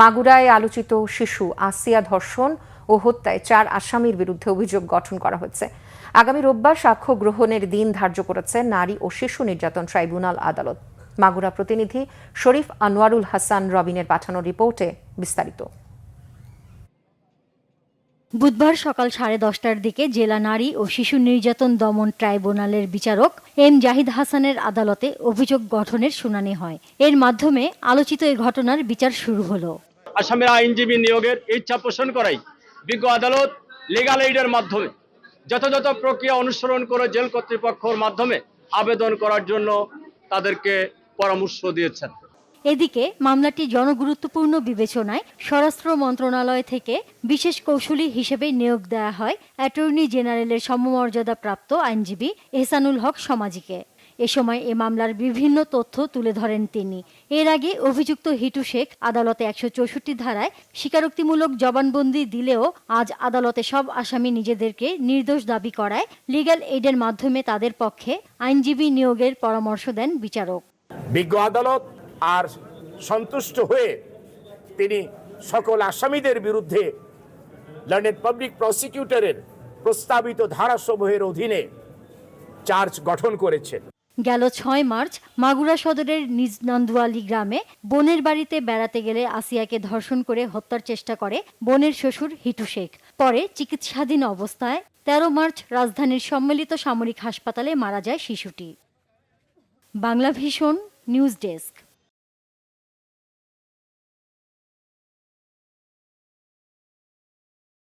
মাগুরায় আলোচিত শিশু আসিয়া ধর্ষণ ও হত্যায় 4 আসামির বিরুদ্ধে অভিযোগ গঠন করা হয়েছে। আগামী রোববার সাক্ষ্য গ্রহণের দিন ধার্য করেছে নারী ও শিশু নির্যাতন ট্রাইব্যুনাল আদালত। মাগুরা প্রতিনিধি শরীফ আনোয়ারুল হাসান রবিনের পাঠানো রিপোর্টে বিস্তারিত। বুধবার সকাল 10:30টার দিকে জেলা নারী ও শিশু নির্যাতন দমন ট্রাইব্যুনালের বিচারক এম জাহিদ হাসানের আদালতে অভিযোগ গঠনের শুনানি হয়। এর মাধ্যমে আলোচিত এই ঘটনার বিচার শুরু হলো। আসামির আইনজীবী নিয়োগের ইচ্ছা পোষণ করাই বিজ্ঞ আদালত লিগ্যাল এইডের মাধ্যমে যথাযথ প্রক্রিয়া অনুসরণ করে জেল কর্তৃপক্ষের মাধ্যমে আবেদন করার জন্য তাদেরকে পরামর্শ দিয়েছেন। এদিকে মামলাটি জনগুরুত্বপূর্ণ বিবেচনায় স্বরাষ্ট্র মন্ত্রণালয় থেকে বিশেষ কৌঁসুলি হিসেবে নিয়োগ দেওয়া হয় অ্যাটর্নি জেনারেলের সমমর্যাদাপ্রাপ্ত আইনজীবী এহসানুল হক সমাজিকে। এ সময় এ মামলার বিভিন্ন তথ্য তুলে ধরেন তিনি। এর আগে অভিযুক্ত হিটু শেখ আদালতে 164 ধারায় স্বীকারোক্তিমূলক জবানবন্দি দিলেও আজ আদালতে সব আসামি নিজেদেরকে নির্দোষ দাবি করায় লিগ্যাল এইডের মাধ্যমে তাদের পক্ষে আইনজীবী নিয়োগের পরামর্শ দেন বিচারক। বিজ্ঞ আদালত আর সন্তুষ্ট হয়ে তিনি সকল আসামিদের বিরুদ্ধে লন্ডন পাবলিক প্রসিকিউটরের প্রস্তাবিত ধারাসমূহের অধীনে চার্জ গঠন করেছেন। গেল 6 মার্চ মাগুরা সদরের নিজ নান্দুয়ালি গ্রামে বোনের বাড়িতে বেড়াতে গেলে আসিয়াকে ধর্ষণ করে হত্যার চেষ্টা করে বোনের শ্বশুর হিটু শেখ। পরে চিকিৎসাধীন অবস্থায় 13 মার্চ রাজধানীর সম্মিলিত সামরিক হাসপাতালে মারা যায় শিশুটি। Bangla vision news desk.